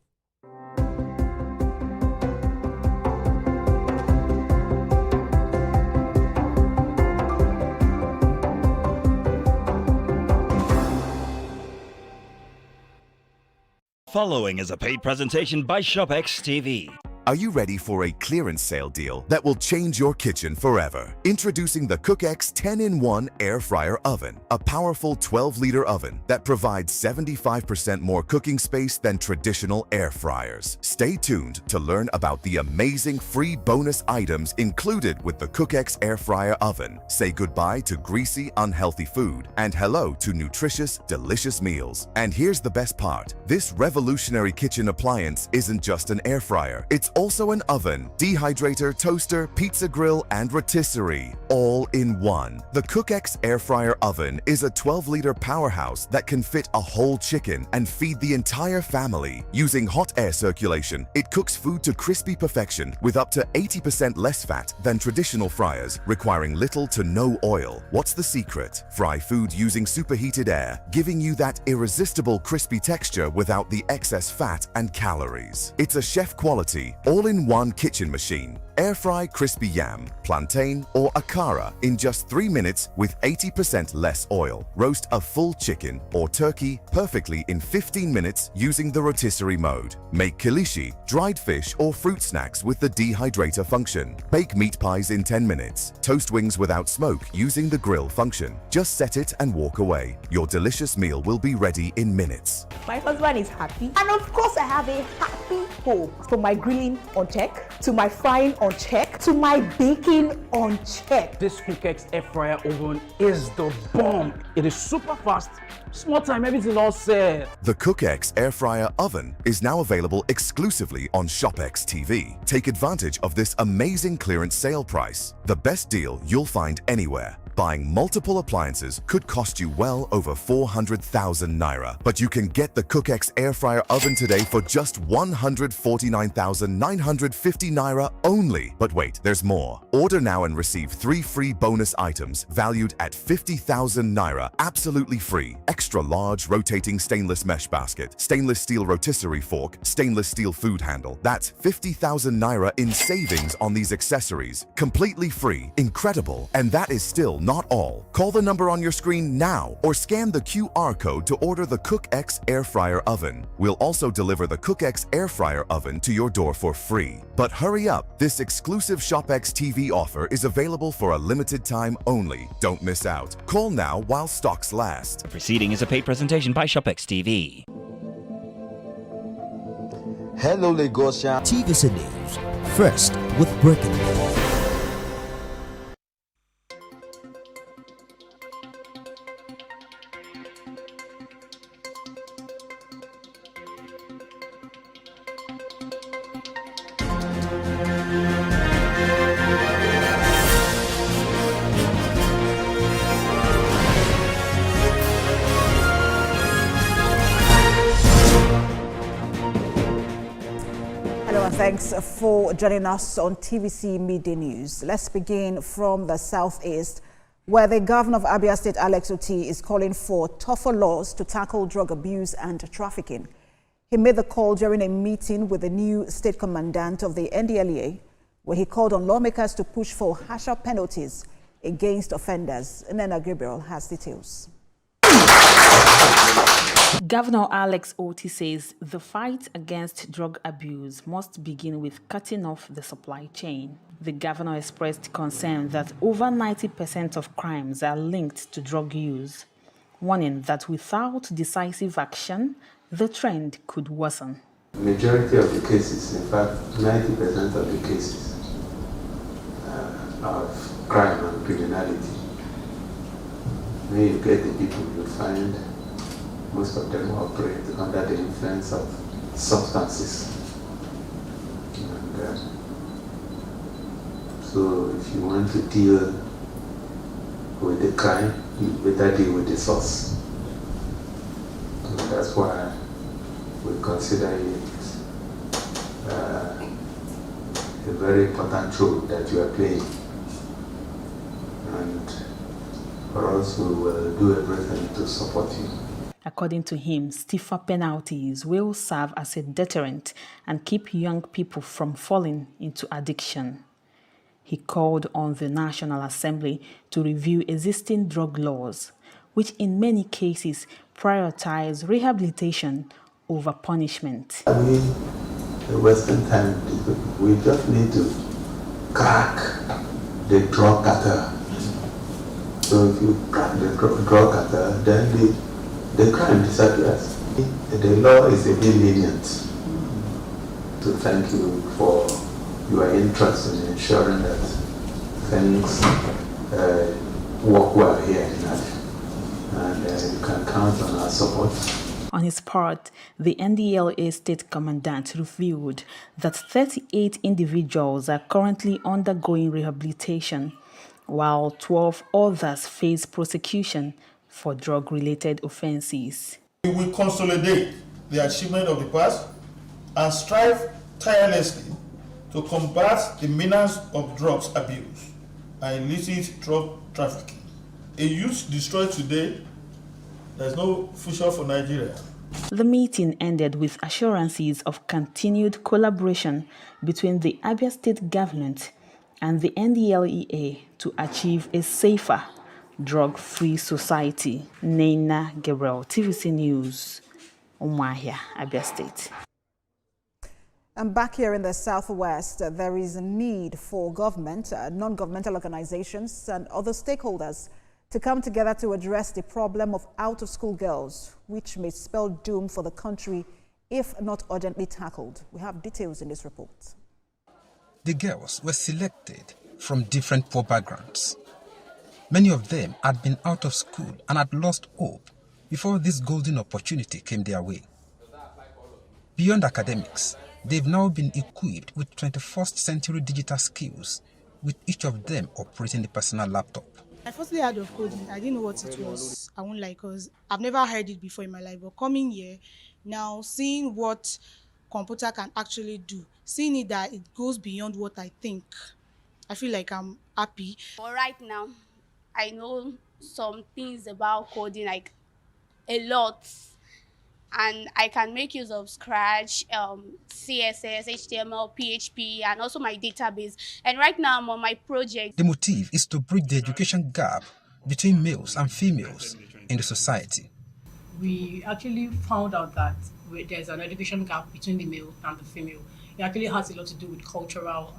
Following is a paid presentation by ShopX TV. Are you ready for a clearance sale deal that will change your kitchen forever? Introducing the CookX 10-in-1 Air Fryer Oven, a powerful 12-liter oven that provides 75% more cooking space than traditional air fryers. Stay tuned to learn about the amazing free bonus items included with the CookX Air Fryer Oven. Say goodbye to greasy, unhealthy food and hello to nutritious, delicious meals. And here's the best part. This revolutionary kitchen appliance isn't just an air fryer. It's also an oven, dehydrator, toaster, pizza grill, and rotisserie, all in one. The CookX Air Fryer Oven is a 12-liter powerhouse that can fit a whole chicken and feed the entire family. Using hot air circulation, it cooks food to crispy perfection with up to 80% less fat than traditional fryers, requiring little to no oil. What's the secret? Fry food using superheated air, giving you that irresistible crispy texture without the excess fat and calories. It's a chef-quality, all-in-one kitchen machine. Air fry crispy yam, plantain, or akara in just 3 minutes with 80% less oil. Roast a full chicken or turkey perfectly in 15 minutes using the rotisserie mode. Make kilishi, dried fish, or fruit snacks with the dehydrator function. Bake meat pies in 10 minutes. Toast wings without smoke using the grill function. Just set it and walk away. Your delicious meal will be ready in minutes. My husband is happy, and of course I have a happy home. From my grilling on check, to my frying on check, to my baking on check. This CookX Air Fryer Oven is the bomb. It is super fast, small time, everything all set. The CookX Air Fryer Oven is now available exclusively on ShopX TV. Take advantage of this amazing clearance sale price. The best deal you'll find anywhere. Buying multiple appliances could cost you well over 400,000 naira. But you can get the CookX Air Fryer Oven today for just 149,950 naira only. But wait, there's more. Order now and receive 3 free bonus items valued at 50,000 naira, absolutely free. Extra large rotating stainless mesh basket, stainless steel rotisserie fork, stainless steel food handle. That's 50,000 naira in savings on these accessories. Completely free. Incredible. And that is still not all. Call the number on your screen now or scan the QR code to order the CookX Air Fryer Oven. We'll also deliver the CookX Air Fryer Oven to your door for free. But hurry up, this exclusive ShopX TV offer is available for a limited time only. Don't miss out. Call now while stocks last. The proceeding is a paid presentation by ShopX TV. Hello Lagosian. TVC News, first with breaking news. Thanks for joining us on TVC Midday News. Let's begin from the southeast, where the governor of Abia State, Alex Oti, is calling for tougher laws to tackle drug abuse and trafficking. He made the call during a meeting with the new state commandant of the NDLEA, where he called on lawmakers to push for harsher penalties against offenders. Nena Gabriel has details. Governor Alex Oti says the fight against drug abuse must begin with cutting off the supply chain. The governor expressed concern that over 90% of crimes are linked to drug use, warning that without decisive action, the trend could worsen. The majority of the cases, in fact 90% of the cases of crime and criminality, when you get the people, you find most of them operate under the influence of substances. And, so if you want to deal with the crime, you better deal with the source. And that's why we consider it a very important role that you are playing. And for us, we will do everything to support you. According to him, stiffer penalties will serve as a deterrent and keep young people from falling into addiction. He called on the National Assembly to review existing drug laws, which in many cases prioritize rehabilitation over punishment. We, the Western time, we just need to crack the drug cartel. So if you crack the drug cartel, then the crime disappears. The law is a bit lenient. So thank you for your interest in ensuring that things work well here in Abia. And you can count on our support. On his part, the NDLA state commandant revealed that 38 individuals are currently undergoing rehabilitation, while 12 others face prosecution for drug-related offenses. We will consolidate the achievement of the past and strive tirelessly to combat the menace of drugs abuse and illicit drug trafficking. A youth destroyed today, there's no future for Nigeria. The meeting ended with assurances of continued collaboration between the Abia State government and the NDLEA to achieve a safer, drug-free society. Nena Gabriel, TVC News, Umuahia, Abia State. And back here in the Southwest, there is a need for government, non-governmental organizations and other stakeholders to come together to address the problem of out-of-school girls, which may spell doom for the country if not urgently tackled. We have details in this report. The girls were selected from different poor backgrounds. Many of them had been out of school and had lost hope before this golden opportunity came their way. Beyond academics, they've now been equipped with 21st century digital skills, with each of them operating a personal laptop. I firstly heard of coding. I didn't know what it was. I won't lie, because I've never heard it before in my life. But coming here, now seeing what computer can actually do, seeing it that it goes beyond what I think, I feel like I'm happy. But right now, I know some things about coding, like a lot. And I can make use of Scratch, CSS, HTML, PHP, and also my database. And right now I'm on my project. The motive is to bridge the education gap between males and females in the society. We actually found out that there's an education gap between the male and the female. It actually has a lot to do with cultural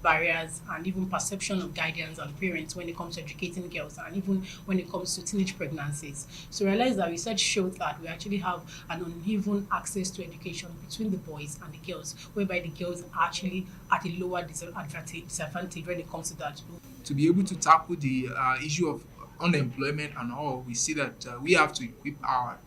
barriers and even perception of guidance and parents when it comes to educating girls, and even when it comes to teenage pregnancies. So realize that research showed that we actually have an uneven access to education between the boys and the girls, whereby the girls are actually at a lower disadvantage when it comes to that. To be able to tackle the issue of unemployment and all, we see that we have to equip our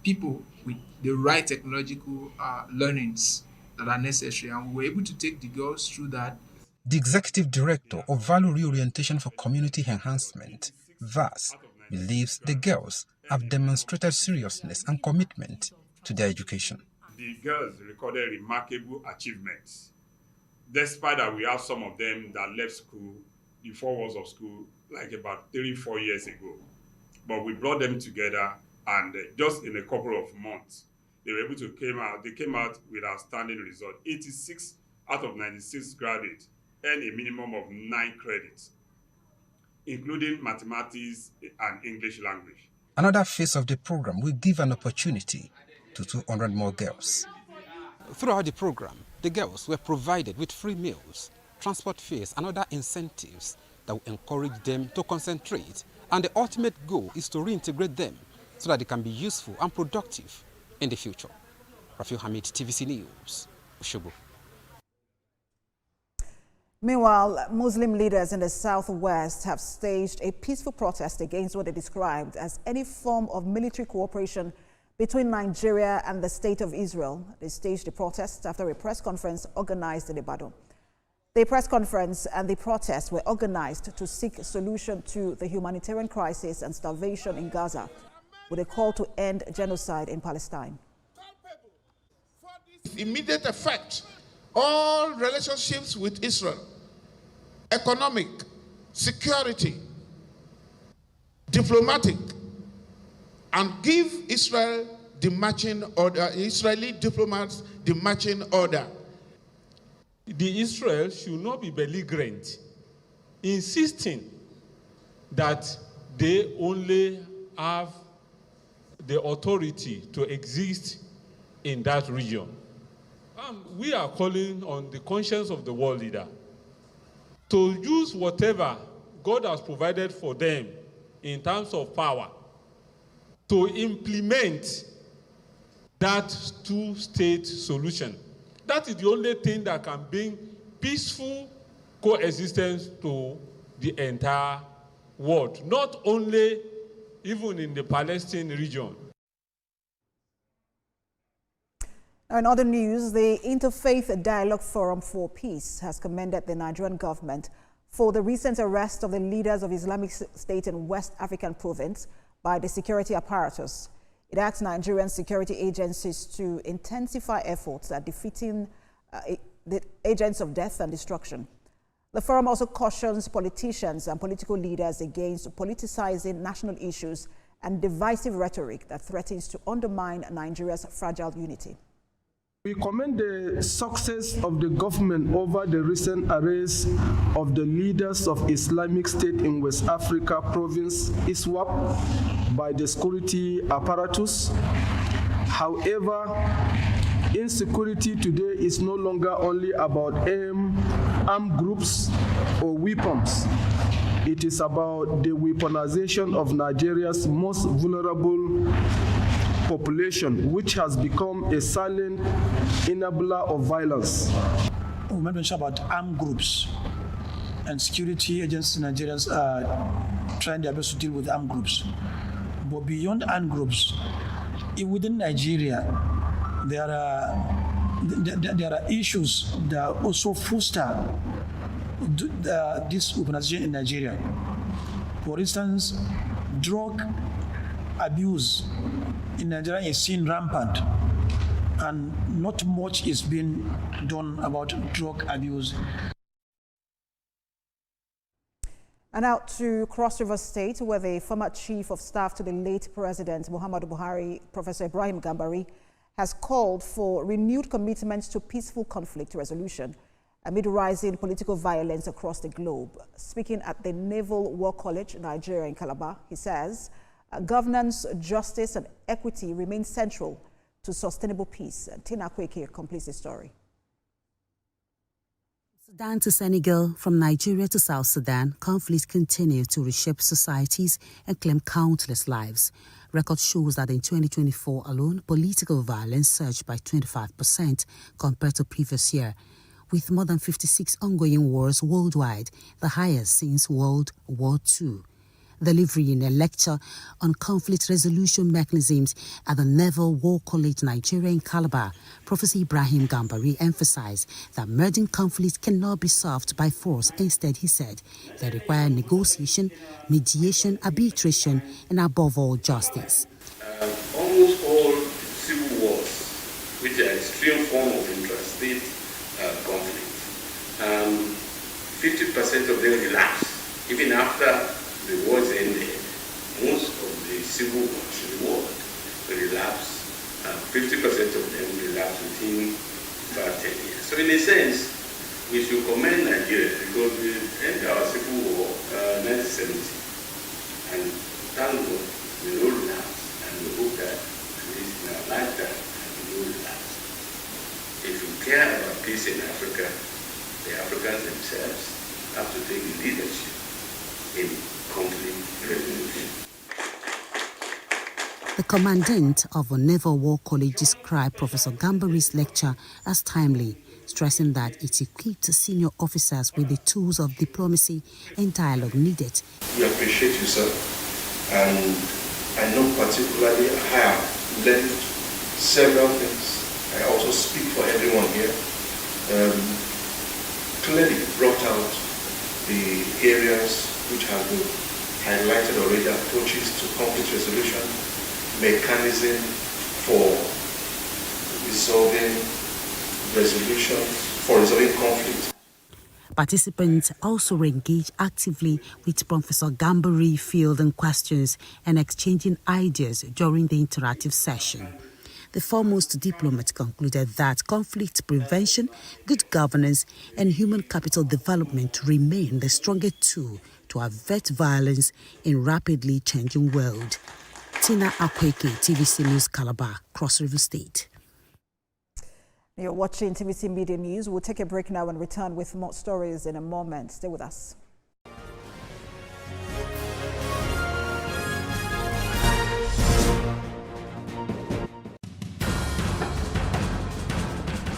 people with the right technological learnings that are necessary, and we were able to take the girls through that. The Executive Director of Value Reorientation for Community Enhancement, VAS, believes the girls have demonstrated seriousness and commitment to their education. The girls recorded remarkable achievements, despite that we have some of them that left school, the 4 walls of school, like about 3-4 years ago. But we brought them together, and just in a couple of months, they were able to came out with outstanding result. 86 out of 96 graduates earned a minimum of 9 credits, including mathematics and English language. Another phase of the program will give an opportunity to 200 more girls. Throughout the program, the girls were provided with free meals, transport fares, and other incentives that will encourage them to concentrate. And the ultimate goal is to reintegrate them so that they can be useful and productive in the future. Rafiu Hamid, TVC News, Oshobo. Meanwhile, Muslim leaders in the Southwest have staged a peaceful protest against what they described as any form of military cooperation between Nigeria and the State of Israel. They staged the protest after a press conference organized in Ibadan. The press conference and the protest were organized to seek a solution to the humanitarian crisis and starvation in Gaza, with a call to end genocide in Palestine. Immediate effect, all relationships with Israel, economic, security, diplomatic, and give Israel the marching order, Israeli diplomats the marching order. The Israel should not be belligerent, insisting that they only have the authority to exist in that region. We are calling on the conscience of the world leader to use whatever God has provided for them in terms of power to implement that two-state solution. That is the only thing that can bring peaceful coexistence to the entire world, not only even in the Palestine region. In other news, the Interfaith Dialogue Forum for Peace has commended the Nigerian government for the recent arrest of the leaders of Islamic State in West African province by the security apparatus. It asks Nigerian security agencies to intensify efforts at defeating the agents of death and destruction. The forum also cautions politicians and political leaders against politicizing national issues and divisive rhetoric that threatens to undermine Nigeria's fragile unity. We commend the success of the government over the recent arrest of the leaders of Islamic State in West Africa province, ISWAP, by the security apparatus. However, insecurity today is no longer only about armed groups or weapons. It is about the weaponization of Nigeria's most vulnerable population, which has become a silent enabler of violence. We mentioned about armed groups, and security agencies in Nigeria are trying their best to deal with armed groups. But beyond armed groups, within Nigeria, there are issues that also foster this weaponization in Nigeria. For instance, drug abuse in Nigeria is seen rampant, and not much is being done about drug abuse. And out to Cross River State, where the former chief of staff to the late President Muhammadu Buhari, Professor Ibrahim Gambari, has called for renewed commitment to peaceful conflict resolution amid rising political violence across the globe. Speaking at the Naval War College, Nigeria in Calabar, he says, governance, justice, and equity remain central to sustainable peace. Tina Kweke completes the story. Sudan to Senegal, from Nigeria to South Sudan, conflicts continue to reshape societies and claim countless lives. Record shows that in 2024 alone, political violence surged by 25% compared to previous year, with more than 56 ongoing wars worldwide, the highest since World War II. Delivering a lecture on conflict resolution mechanisms at the Naval War College, Nigeria in Calabar, Professor Ibrahim Gambari emphasized that merging conflicts cannot be solved by force. Instead, he said, they require negotiation, mediation, arbitration, and above all, justice. Almost all civil wars, which are extreme form of intrastate conflict, 50% of them relapse even after the wars ended. Most of the civil wars in the world relapse. 50% of them relapse within about 10 years. So in a sense, we should commend Nigeria because we ended our civil war 1970. And thank God we no relapse. And we hope that at least in our lifetime we no relapse. If you care about peace in Africa, the Africans themselves have to take the leadership in conflict resolution. The commandant of a Naval War College described Professor Gambari's lecture as timely, stressing that it equipped senior officers with the tools of diplomacy and dialogue needed. We appreciate you, sir, and I know particularly I have learned several things. I also speak for everyone here. Clearly brought out the areas which have been highlighted already, approaches to conflict resolution, mechanism for resolving conflict. Participants also engage actively with Professor Gambari, fielding questions and exchanging ideas during the interactive session. The foremost diplomat concluded that conflict prevention, good governance, and human capital development remain the strongest tool to avert violence in a rapidly changing world. Tina Akweke, TVC News, Calabar, Cross River State. You're watching TVC Media News. We'll take a break now and return with more stories in a moment. Stay with us.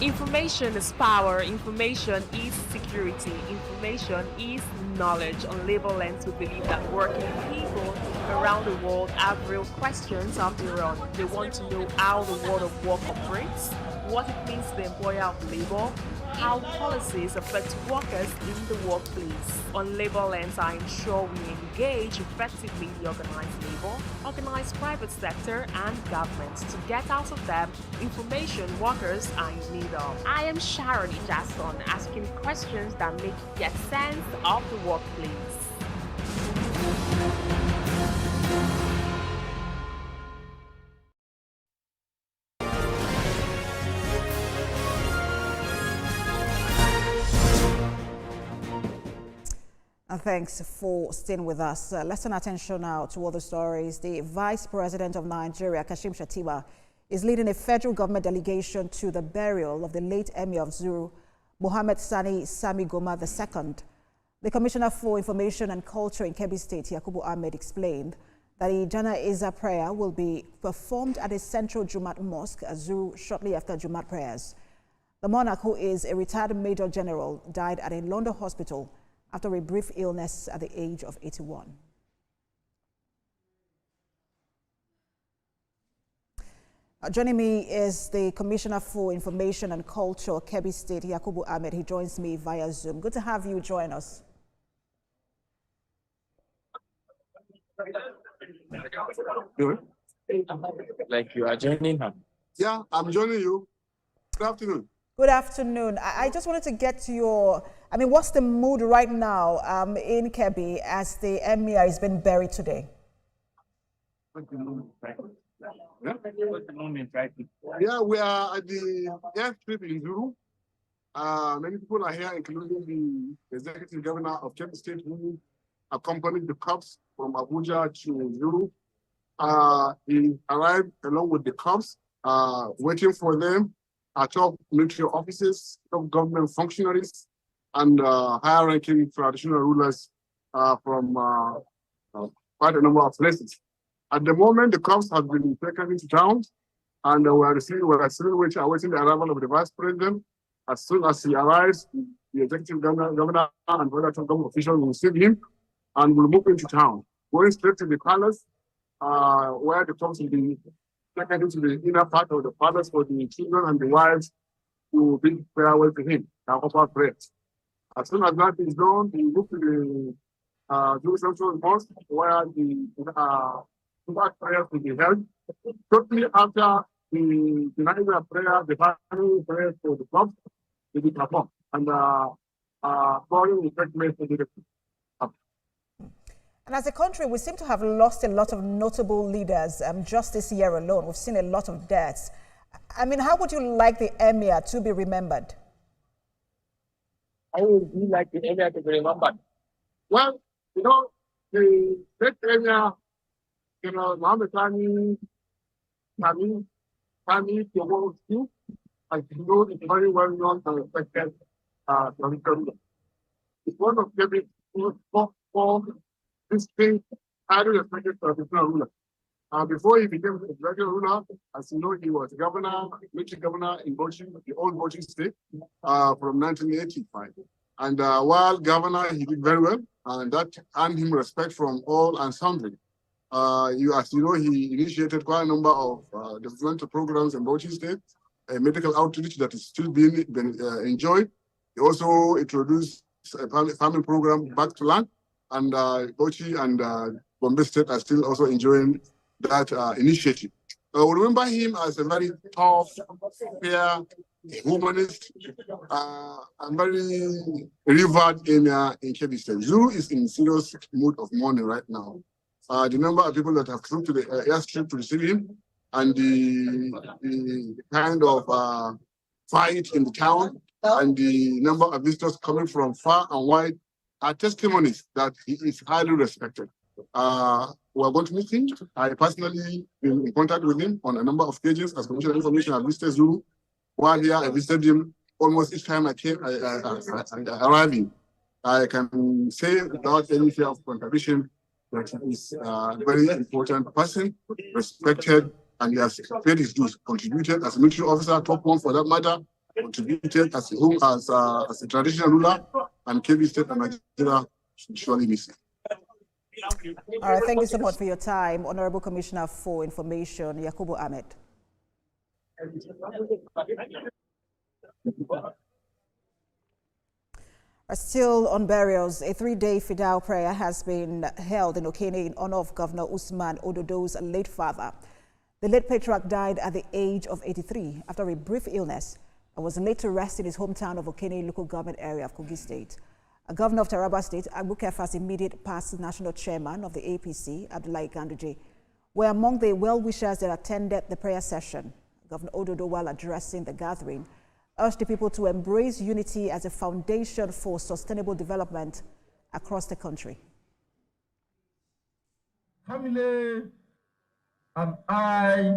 Information is power, information is security, information is knowledge. On Labor Lens, we believe that working people around the world have real questions of their own. They want to know how the world of work operates, what it means to the employer of labor, how policies affect workers in the workplace. On Labor Lens, I ensure we engage effectively the organized labor, organized private sector, and government to get out of them information workers are in need of. I am Sharon Jackson, asking questions that make you get sense of the workplace. And thanks for staying with us. Let's turn attention now to other stories. The Vice President of Nigeria, Kashim Shettima, is leading a federal government delegation to the burial of the late Emir of Zuru, Mohammed Sani Sami Goma II. The Commissioner for Information and Culture in Kebbi State, Yakubu Ahmed, explained that a Janaiza prayer will be performed at a central Jumat mosque at Zuru shortly after Jumat prayers. The monarch, who is a retired Major General, died at a London hospital after a brief illness at the age of 81. Joining me is the Commissioner for Information and Culture, Kebbi State, Yakubu Ahmed. He joins me via Zoom. Good to have you join us. Like you are joining her. Yeah, I'm joining you. Good afternoon. Good afternoon. I just wanted to get to your, what's the mood right now in Kebbi as the Emir is being buried today? Yeah, we are at the airstrip in Zuru. Many people are here, including the Executive Governor of Kebbi State, who accompanied the cops from Abuja to Zuru. He arrived along with the cops, waiting for them. Top military officers, top government functionaries, and higher-ranking traditional rulers from quite a number of places. At the moment, the cops have been taken into town, and we are still awaiting the arrival of the Vice President. As soon as he arrives, the Executive Governor and other top government officials will receive him, and will move into town, going straight to the palace, where the cops will be taken into the inner part of the palace for the children and the wives to bid farewell to him and offer prayers. As soon as that is done, we move to the Jewish Central Mosque, where the prayers will be held. Shortly after the Janaiza prayer, the final prayers for the clubs will be performed, and following will take place for the And as a country, we seem to have lost a lot of notable leaders just this year alone. We've seen a lot of deaths. How would you like the Emir to be remembered? I would like the Emir to be remembered. Well, the state Emir, Mohammed Sani Goma II, as you know, is very well known and respected traditional. It's one of the four distinct, highly respected traditional rulers. Before he became a regular ruler, as you know, he was governor, military governor in Bauchi, the old Bauchi state, from 1985. And while governor, he did very well, and that earned him respect from all and sundry. As you know, he initiated quite a number of developmental programs in Bauchi state, a medical outreach that is still being enjoyed. He also introduced a farming program back to land, and Bauchi and Gombe State are still also enjoying that initiative. We remember him as a very tough, fair, humanist, and very revered Emir in Kebbi State. Zuru is in serious mood of mourning right now. The number of people that have come to the airstrip to receive him, and the kind of fight in the town, and the number of visitors coming from far and wide are testimonies that he is highly respected. We are going to meet him. I personally been in contact with him on a number of occasions as Commissioner of Information. I visited Zuru While here, I visited him almost each time I arriving. I can say without any fear of contradiction that he is a very important person, respected, and he has paid his dues, contributed as a military officer, top one for that matter, contributed as a traditional ruler, and KV State and Nigeria should surely miss him. All right, thank you so much for your time, Honorable Commissioner for Information, Yakubu Ahmed. Still on burials, a 3-day Fidal prayer has been held in Okene in honor of Governor Usman Ododo's late father. The late patriarch died at the age of 83 after a brief illness and was laid to rest in his hometown of Okene local government area of Kogi State. Governor of Abia State, Agbukefa's immediate past national chairman of the APC, Abdullahi Ganduje, were among the well-wishers that attended the prayer session. Governor Ododo, while addressing the gathering, urged the people to embrace unity as a foundation for sustainable development across the country. Family and I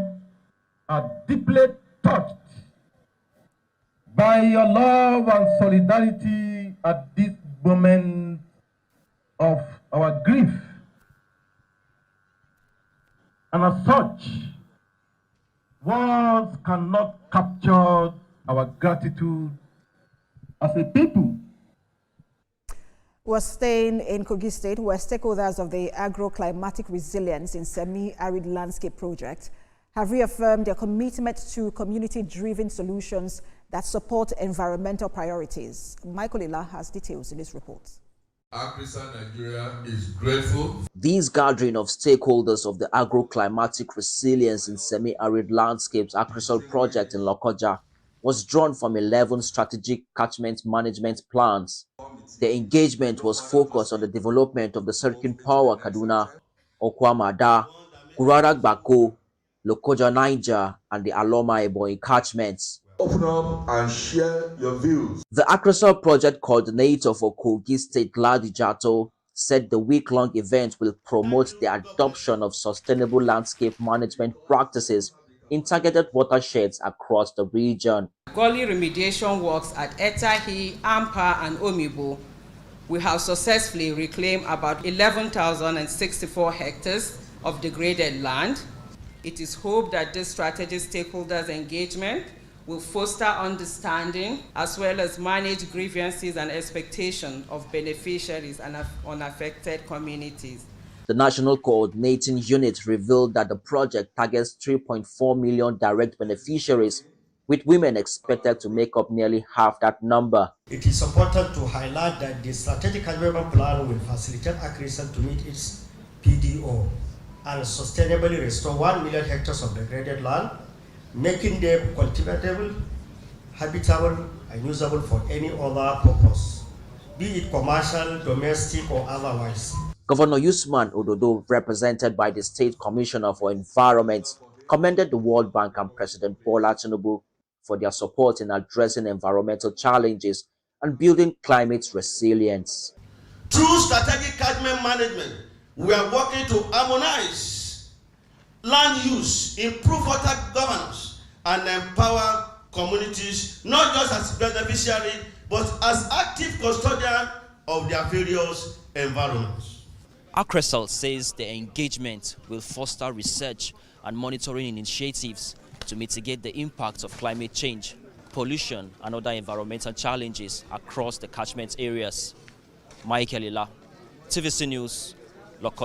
are deeply touched by your love and solidarity at this moment of our grief. And as such, words cannot capture our gratitude as a people. We're staying in Kogi State, where stakeholders of the Agro-Climatic Resilience in Semi-Arid Landscape Project have reaffirmed their commitment to community-driven solutions that support environmental priorities. Michael Ila has details in this report. Africa Nigeria is grateful. This gathering of stakeholders of the Agro-Climatic Resilience in Semi-Arid Landscapes Agrisol project in Lokoja was drawn from 11 strategic catchment management plans. The engagement was focused on the development of the Circuit Power Kaduna, Okwamada, Gurarak Bako, Lokoja Niger, and the Aloma Ebonyi catchments. Open up and share your views. The Agrisol project coordinator for Kogi State, Gladi Jato, said the week-long event will promote the adoption of sustainable landscape management practices in targeted watersheds across the region. Gully remediation works at Etahi, Ampa, and Omibo, we have successfully reclaimed about 11,064 hectares of degraded land. It is hoped that this strategic stakeholders engagement will foster understanding as well as manage grievances and expectations of beneficiaries and unaffected communities. The National Coordinating Unit revealed that the project targets 3.4 million direct beneficiaries, with women expected to make up nearly half that number. It is important to highlight that the strategic development plan will facilitate agriculture to meet its PDO and sustainably restore 1 million hectares of degraded land, making them cultivatable, habitable, and usable for any other purpose, be it commercial, domestic, or otherwise. Governor Usman Ododo, represented by the State Commissioner for Environment, commended the World Bank and President Bola Tinubu for their support in addressing environmental challenges and building climate resilience. Through strategic catchment management, we are working to harmonize land use, improve water governance, and empower communities, not just as beneficiaries, but as active custodians of their various environments. Agrisol says the engagement will foster research and monitoring initiatives to mitigate the impact of climate change, pollution, and other environmental challenges across the catchment areas. Michael Ila, TVC News, Lokoja.